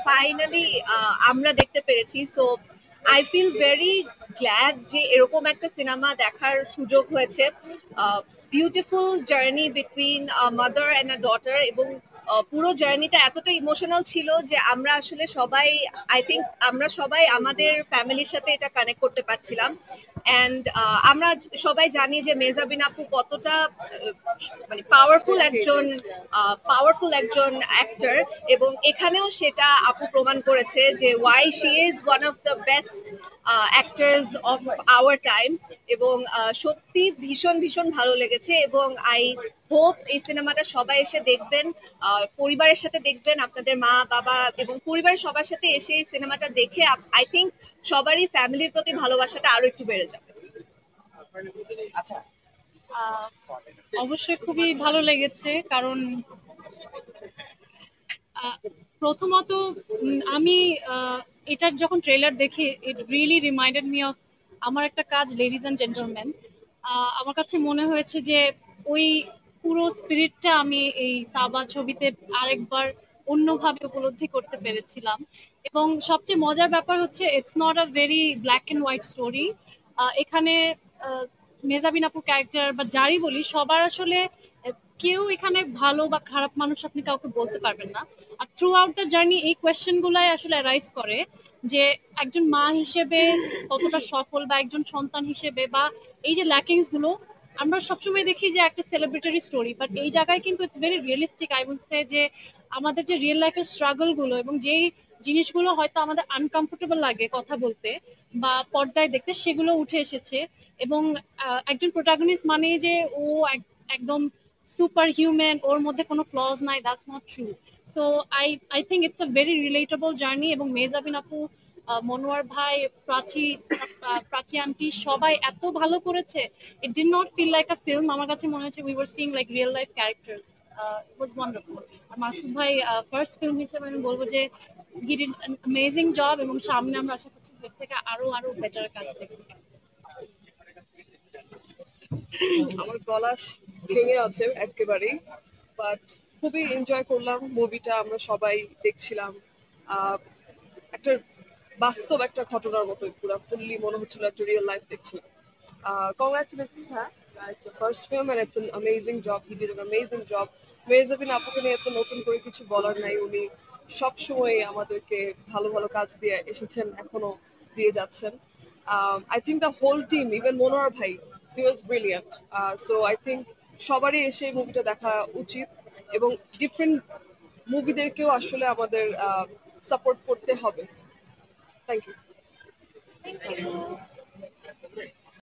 Finally আমরা দেখতে পেরেছি। So I feel very glad যে এরকম একটা সিনেমা দেখার সুযোগ হয়েছে। Beautiful journey between mother and a daughter, এবং পুরো জার্নিটা এতটা ইমোশনাল ছিল যে আমরা আসলে সবাই, আই থিঙ্ক আমরা সবাই আমাদের ফ্যামিলির সাথে এটা কানেক্ট করতে পারছিলাম। অ্যান্ড আমরা সবাই জানি যে মেজাবিন আপু কতটা মানে পাওয়ারফুল একজন অ্যাক্টর, এবং এখানেও সেটা আপু প্রমাণ করেছে যে why she is one of the best actors of our time. এবং সত্যি ভীষণ ভীষণ ভালো লেগেছে, এবং আই হোপ এই সিনেমাটা সবাই এসে দেখবেন, পরিবারের সাথে দেখবেন, আপনাদের মা বাবা এবং পরিবারের সবার সাথে এসে এই সিনেমাটা দেখে আই থিঙ্ক সবারই ফ্যামিলির প্রতি ভালোবাসাটা আরো একটু বেড়ে যাবে। আচ্ছা, অবশ্যই খুবই ভালো লেগেছে, কারণ প্রথমত আমি এটার যখন ট্রেলার দেখি, it really reminded me of আমার একটা কাজ, লেডিজ অ্যান্ড জেন্টলম্যান। আমার কাছে মনে হয়েছে যে ওই পুরো স্পিরিটটা আমি এই সাবা ছবিতে আরেকবার অন্যভাবে উপলব্ধি করতে পেরেছিলাম। এবং সবচেয়ে মজার ব্যাপার হচ্ছে, it's not a very black and white story. এখানে মেজাবিন আপুর ক্যারেক্টার বা যারই বলি, সবার আসলে কেউ এখানে ভালো বা খারাপ মানুষ আপনি কাউকে বলতে পারবেন না। আর থ্রু আউট দ্য জার্নি এই কোয়েশ্চেন গুলাই আসলে অ্যারাইজ করে যে একজন মা হিসেবে কতটা সফল, বা একজন সন্তান হিসেবে, বা এই যে ল্যাকিংস গুলো আমরা সবসময় দেখি যে একটা সেলিব্রিটারি স্টোরি, বাট এই জায়গায় কিন্তু it's very realistic. I will say যে আমাদের যে রিয়েল লাইফের স্ট্রাগল গুলো এবং যেই জিনিসগুলো হয়তো আমাদের আনকমফোর্টেবল লাগে কথা বলতে বা পর্দায় দেখতে, সেগুলো উঠে এসেছে। এবং একজন প্রোটাগনিস্ট মানে যে ও একদম সুপার হিউম্যান, ওর মধ্যে কোনো ফ্লজ নাই, that's not true. So I think it's a very relatable journey. এবং মেজাবিন আপু, মনোয়ার ভাই, প্রাচী আন্টি সবাই এত ভালো করেছে। It did not feel like a film, আমার কাছে মনে হচ্ছে we were seeing like real life characters. It was wonderful. আর মাসুদ ভাই ফার্স্ট ফিল্ম হিসেবে আমি বলবো যে he did an amazing job, এবং সামনে আমরা আশা করছি এর থেকে আরো আরো বেটার কাজ দেখব। আমার গলা ভেঙে আছে একেবারেই, বাট খুবই এনজয় করলাম মুভিটা। আমরা সবাই দেখছিলাম একটা বাস্তব একটা ঘটনার মতো, পুরো ফুললি মনে হচ্ছিল একটা রিয়েল লাইফ দেখছিলাম। কংগ্রাচুলেশন, হ্যাঁ, it's a first film and it's an amazing job. He did an amazing job. Mehjabin আপুকে নিয়ে এত নতুন করে কিছু বলার নাই। উনি সবসময় আমাদেরকে ভালো ভালো কাজ দিয়ে এসেছেন, এখনো দিয়ে যাচ্ছেন। I think the whole team, even Monowar ভাই, he was brilliant. So I think সবারই এসে এই মুভিটা দেখা উচিত, এবং ডিফারেন্ট মুভিদেরকেও আসলে আমাদের সাপোর্ট করতে হবে। Thank you.